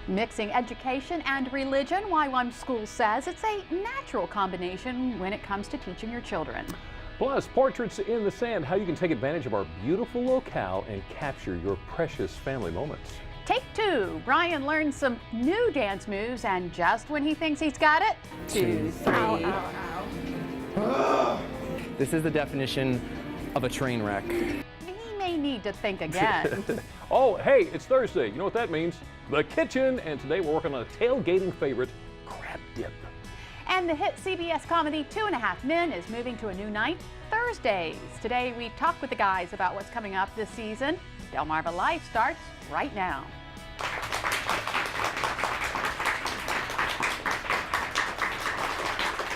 Mixing education and religion, why one school says it's a natural combination when it comes to teaching your children. Plus, portraits in the sand, how you can take advantage of our beautiful locale and capture your precious family moments. Take two. Brian learns some new dance moves, and just when he thinks he's got it, 2, 3. Ow, ow, ow. This is the definition of a train wreck. He may need to think again. Oh, hey, it's Thursday. You know what that means? The kitchen. And today we're working on a tailgating favorite, crab dip. And the hit CBS comedy 2.5 Men is moving to a new night, Thursdays. Today we talk with the guys about what's coming up this season. Delmarva Life starts right now.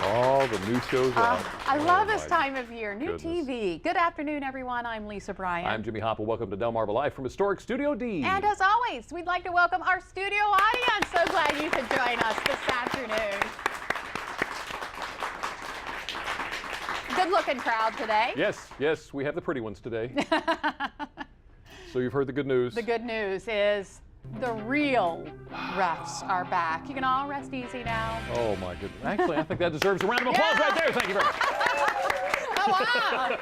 All the new shows out. I love this time of year. New TV. Good afternoon, everyone. I'm Lisa Bryant. I'm Jimmy Hopple. Welcome to Delmarva Live from historic Studio D. And as always, we'd like to welcome our studio audience. So glad you could join us this afternoon. Good-looking crowd today. Yes, we have the pretty ones today. So you've heard the good news. The good news is the real refs are back. You can all rest easy now. Oh my goodness. Actually, I think that deserves a round of applause right there. Thank you very much. Oh wow.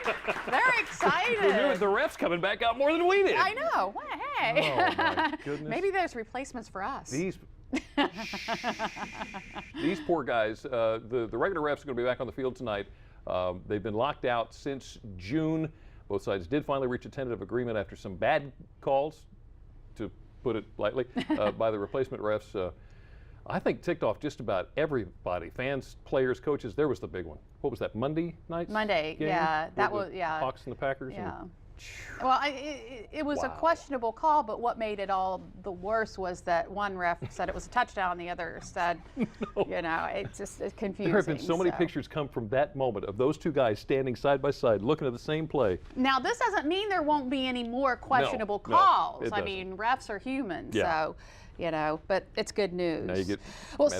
They're excited. The refs coming back out more than we did. I know. Well, hey. Oh my goodness. Maybe there's replacements for us. These poor guys, the regular refs are going to be back on the field tonight. They've been locked out since June. Both sides did finally reach a tentative agreement after some bad calls, to put it lightly, by the replacement refs. I think ticked off just about everybody, fans, players, coaches. There was the big one. What was that, Monday night? Monday, game? Yeah. That was, yeah. Hawks and the Packers? Yeah. Well, it was a questionable call, but what made it all the worse was that one ref said it was a touchdown, the other said, you know, it's confusing. There have been so many pictures come from that moment of those two guys standing side by side looking at the same play. Now, this doesn't mean there won't be any more questionable calls. No, I mean, refs are humans, yeah. So, you know, but it's good news. Now you get well, it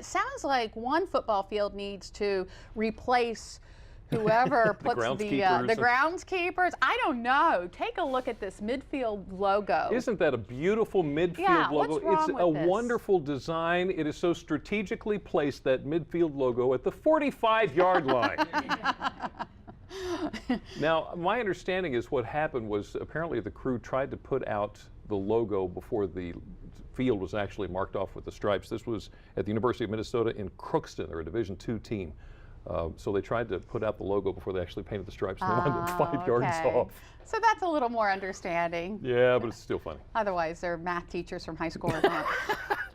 sounds like one football field needs to replace whoever puts the groundskeepers. I don't know. Take a look at this Midfield logo. Isn't that a beautiful Midfield logo? What's wrong It's a wonderful design. It is so strategically placed, that Midfield logo, at the 45-yard line. Now, my understanding is what happened was apparently the crew tried to put out the logo before the field was actually marked off with the stripes. This was at the University of Minnesota in Crookston. They're a Division II team. So they tried to put out the logo before they actually painted the stripes, and they wanted them 5 yards off. So that's a little more understanding. Yeah, but it's still funny. Otherwise, they're math teachers from high school.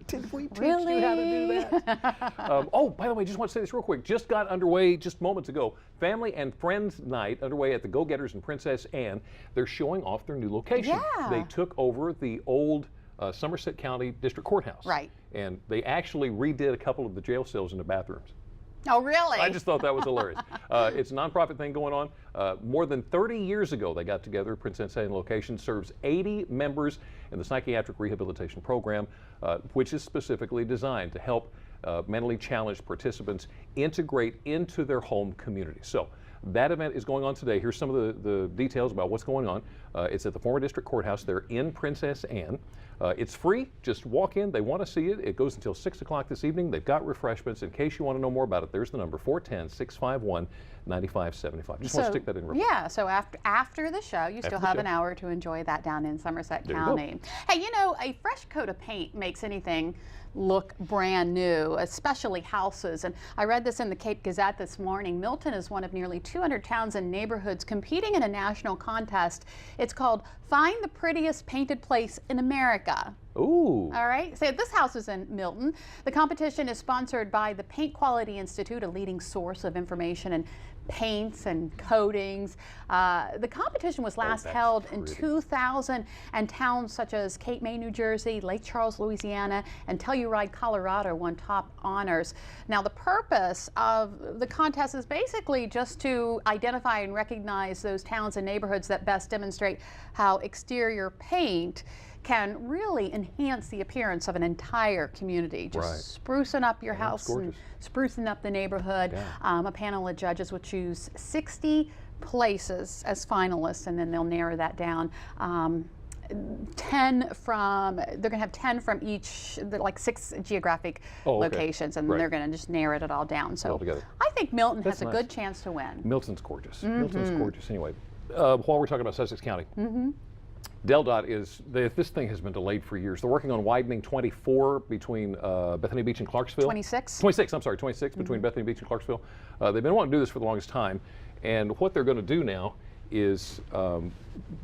Did we teach you how to do that? Oh, by the way, just want to say this real quick. Just got underway just moments ago. Family and Friends Night underway at the Go-Getters in Princess Anne. They're showing off their new location. Yeah. They took over the old Somerset County District Courthouse. Right. And they actually redid a couple of the jail cells in the bathrooms. Oh, really? I just thought that was hilarious. It's a nonprofit thing going on. More than 30 years ago, they got together. Princess Anne location serves 80 members in the psychiatric rehabilitation program, which is specifically designed to help mentally challenged participants integrate into their home community. So that event is going on today. Here's some of the details about what's going on. It's at the former district courthouse. They're in Princess Anne. It's free. Just walk in. They want to see it. It goes until 6 o'clock this evening. They've got refreshments. In case you want to know more about it, there's the number, 410-651-9575. Just want to stick that in real quick. Yeah, so after the show, you still have an hour to enjoy that down in Somerset County. Hey, you know, a fresh coat of paint makes anything look brand new, especially houses. And I read this in the Cape Gazette this morning. Milton is one of nearly 200 towns and neighborhoods competing in a national contest. It's called Find the Prettiest Painted Place in America. Ooh. All right. So this house is in Milton. The competition is sponsored by the Paint Quality Institute, a leading source of information and paints and coatings. The competition was last held in 2000, and towns such as Cape May, New Jersey, Lake Charles, Louisiana, and Telluride, Colorado won top honors. Now, the purpose of the contest is basically just to identify and recognize those towns and neighborhoods that best demonstrate how exterior paint can really enhance the appearance of an entire community. Just sprucing up your house and sprucing up the neighborhood. A panel of judges will choose 60 places as finalists, and then they'll narrow that down. 10 from, they're going to have 10 from each, like 6 geographic locations, and they're going to just narrow it all down. So I think Milton has a good chance to win. Milton's gorgeous. Milton's gorgeous. Anyway, while we're talking about Sussex County, DelDOT is, this thing has been delayed for years. They're working on widening 24 between Bethany Beach and Clarksville. 26? 26, I'm sorry, 26 between Bethany Beach and Clarksville. They've been wanting to do this for the longest time. And what they're going to do now is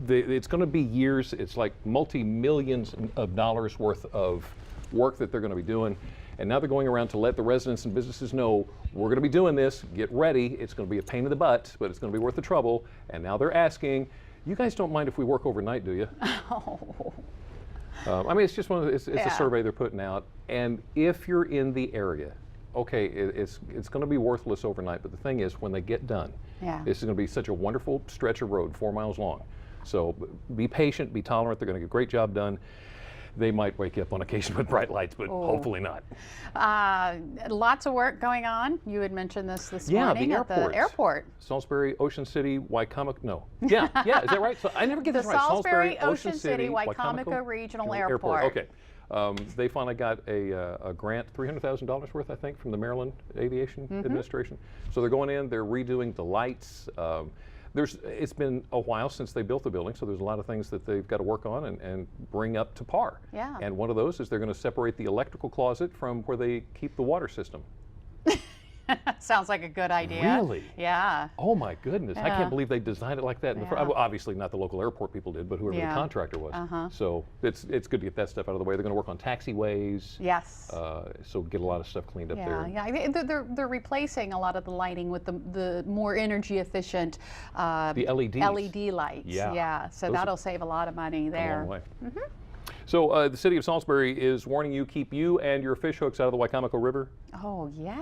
it's going to be years. It's like multi-millions of dollars worth of work that they're going to be doing. And now they're going around to let the residents and businesses know, we're going to be doing this. Get ready. It's going to be a pain in the butt, but it's going to be worth the trouble. And now they're asking, you guys don't mind if we work overnight, do you? Oh. I mean, it's just it's a survey they're putting out. And if you're in the area, okay, it's going to be worthless overnight. But the thing is, when they get done, this is going to be such a wonderful stretch of road, 4 miles long. So be patient, be tolerant. They're going to get a great job done. They might wake you up on occasion with bright lights, but hopefully not. Lots of work going on. You had mentioned this morning at the airport. Salisbury, Ocean City, Wicomico. No. Yeah, is that right? So I never get this right. Salisbury, Ocean City, Wicomico Regional Airport. Okay. They finally got a grant, $300,000 worth, I think, from the Maryland Aviation Administration. So they're going in, they're redoing the lights. It's been a while since they built the building, so there's a lot of things that they've got to work on and bring up to par. Yeah. And one of those is they're going to separate the electrical closet from where they keep the water system. Sounds like a good idea. Really? Yeah. Oh my goodness! I can't believe they designed it like that. Obviously, not the local airport people did, but whoever the contractor was. So it's good to get that stuff out of the way. They're going to work on taxiways. Yes. So get a lot of stuff cleaned up there. Yeah. They're replacing a lot of the lighting with the more energy efficient. The LEDs. LED lights. Yeah. So that'll save a lot of money there. A long way. So the city of Salisbury is warning you, keep you and your fish hooks out of the Wicomico River. Oh, yeah.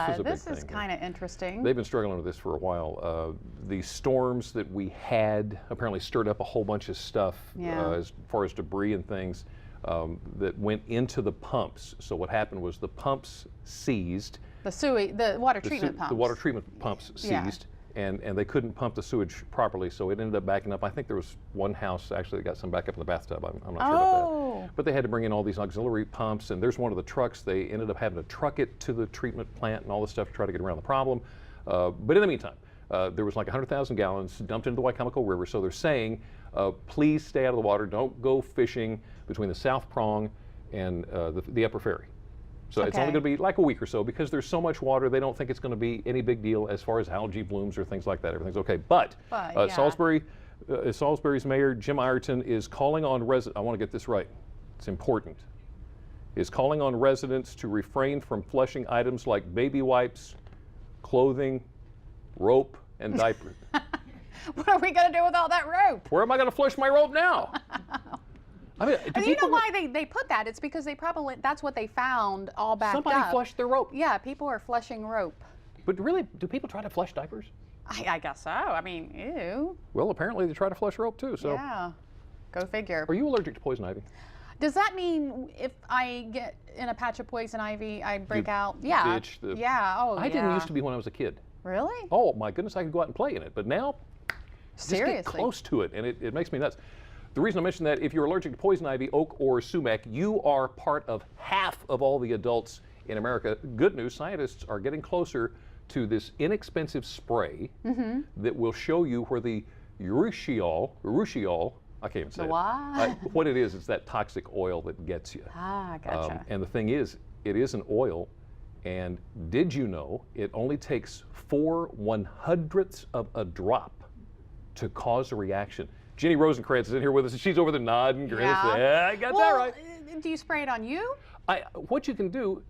Yeah, this is kind of interesting. They've been struggling with this for a while. The storms that we had apparently stirred up a whole bunch of stuff as far as debris and things that went into the pumps. So what happened was the pumps seized. The water treatment pumps. The water treatment pumps seized. And they couldn't pump the sewage properly, so it ended up backing up. I think there was one house actually that got some back up in the bathtub. I'm not sure about that. But they had to bring in all these auxiliary pumps, and there's one of the trucks. They ended up having to truck it to the treatment plant and all this stuff to try to get around the problem. But in the meantime, there was like 100,000 gallons dumped into the Wicomico River, so they're saying, please stay out of the water. Don't go fishing between the South Prong and the Upper Ferry. So it's only going to be like a week or so because there's so much water. They don't think it's going to be any big deal as far as algae blooms or things like that. Everything's okay. But Salisbury's mayor, Jim Ireton, is calling on residents. I want to get this right. It's important. Is calling on residents to refrain from flushing items like baby wipes, clothing, rope, and diapers. What are we going to do with all that rope? Where am I going to flush my rope now? I mean, you know why they put that? It's because that's what they found all backed up. Somebody flushed their rope. Yeah, people are flushing rope. But really, do people try to flush diapers? I guess so. I mean, ew. Well, apparently they try to flush rope too. So yeah, go figure. Are you allergic to poison ivy? Does that mean if I get in a patch of poison ivy, I break out? Yeah. I didn't used to be when I was a kid. Really? Oh my goodness, I could go out and play in it, but now, seriously, just get close to it, and it makes me nuts. The reason I mention that, if you're allergic to poison ivy, oak, or sumac, you are part of half of all the adults in America. Good news, scientists are getting closer to this inexpensive spray that will show you where the Urushiol, I can't even say what it is. It's that toxic oil that gets you. Ah, gotcha. And the thing is, it is an oil, and did you know it only takes 4/100ths of a drop to cause a reaction? Jenny Rosencrantz is in here with us, and she's over there nodding. I got that right. Do you spray it on you? What you can do,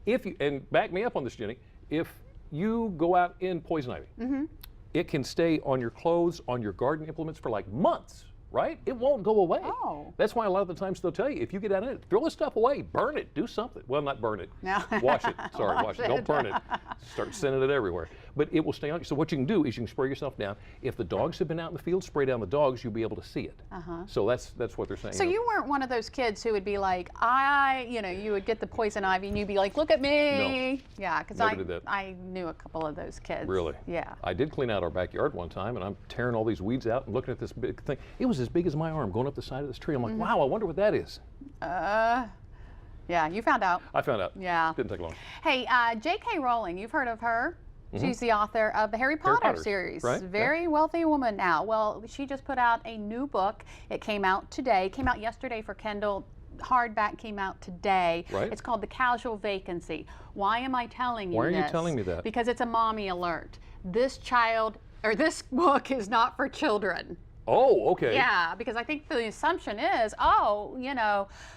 and back me up on this, Jenny, if you go out in poison ivy, it can stay on your clothes, on your garden implements for like months, right? It won't go away. Oh. That's why a lot of the times they'll tell you, if you get out in it, throw the stuff away, burn it, do something. Well, not burn it. No. Wash it. Sorry, wash it. Don't burn it. Start sending it everywhere. but it will stay on you. So what you can do is you can spray yourself down. If the dogs have been out in the field, spray down the dogs, you'll be able to see it. So that's what they're saying. So you weren't one of those kids who would be like, you would get the poison ivy and you'd be like, look at me. No. Yeah, because I knew a couple of those kids. Really? Yeah. I did clean out our backyard one time, and I'm tearing all these weeds out and looking at this big thing. It was as big as my arm going up the side of this tree. I'm like, wow, I wonder what that is. Yeah, you found out. I found out. Yeah. Didn't take long. Hey, J.K. Rowling, you've heard of her? She's the author of the Harry Potter series. Right? Very wealthy woman now. Well, she just put out a new book. It came out today. Came out yesterday for Kindle. Hardback came out today. Right. It's called The Casual Vacancy. Why am I telling you Why are this? you telling me that? Because it's a mommy alert. This book is not for children. Oh, okay. Yeah, because I think the assumption is,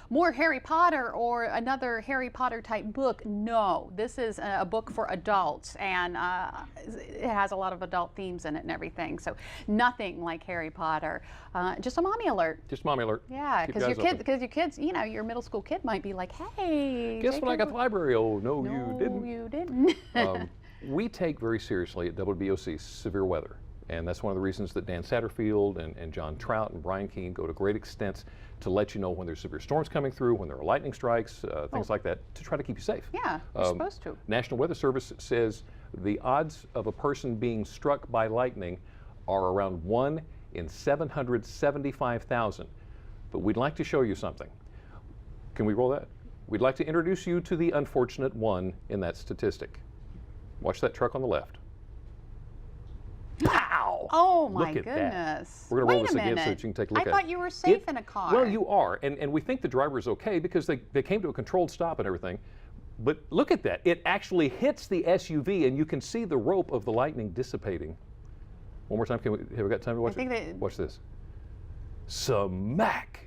more Harry Potter or another Harry Potter type book. No, this is a book for adults, and it has a lot of adult themes in it and everything. So nothing like Harry Potter. Just a mommy alert. Just mommy alert. Yeah, because your kids, your middle school kid might be like, hey. Guess what I got at the library? Oh, no, No, you didn't. you didn't. We take very seriously at WBOC severe weather. And that's one of the reasons that Dan Satterfield and John Trout and Brian Keene go to great extents to let you know when there's severe storms coming through, when there are lightning strikes, things like that, to try to keep you safe. Yeah, you're supposed to. National Weather Service says the odds of a person being struck by lightning are around 1 in 775,000. But we'd like to show you something. Can we roll that? We'd like to introduce you to the unfortunate one in that statistic. Watch that truck on the left. Pow! Oh my Look at goodness. That. We're going to roll this again so that you can take a look at it. I thought you were safe in a car. Well, you are, and we think the driver is okay because they came to a controlled stop and everything. But look at that. It actually hits the SUV, and you can see the rope of the lightning dissipating. One more time. Have we got time to watch it? Watch this. Smack!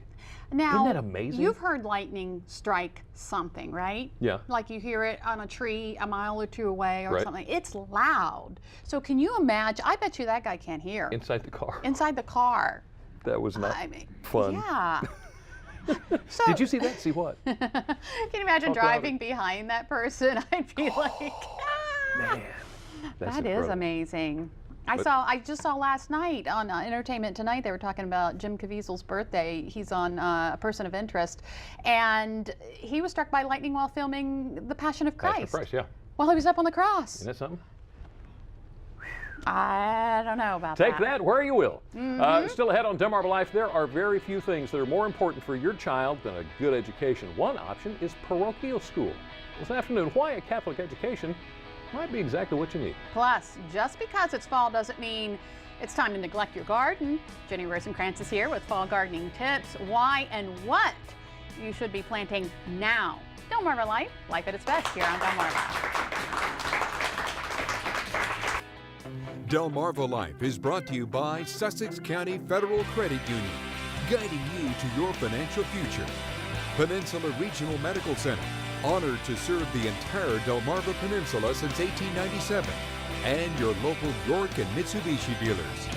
Now, isn't that amazing? You've heard lightning strike something, right? Yeah. Like you hear it on a tree a mile or two away or Right. something. It's loud. So can you imagine? I bet you that guy can't hear. Inside the car. Inside the car. That was not fun. Yeah. So, Did you see that? See what? Can you imagine Talk driving behind that person? I'd be like, Man, that's that is incredible. amazing. I just saw last night on Entertainment Tonight, they were talking about Jim Caviezel's birthday. He's on A Person of Interest, and he was struck by lightning while filming The Passion of Christ. Passion of Christ, yeah. While he was up on the cross. Isn't that something? I don't know about that. Take that where you will. Still ahead on Delmarva Life, there are very few things that are more important for your child than a good education. One option is parochial school. This afternoon, why a Catholic education might be exactly what you need. Plus, just because it's fall doesn't mean it's time to neglect your garden. Jenny Rosenkrantz is here with fall gardening tips, why and what you should be planting now. Delmarva Life, life at its best here on Delmarva. Delmarva Life is brought to you by Sussex County Federal Credit Union, guiding you to your financial future. Peninsula Regional Medical Center, honored to serve the entire Delmarva Peninsula since 1897. And your local York and Mitsubishi dealers.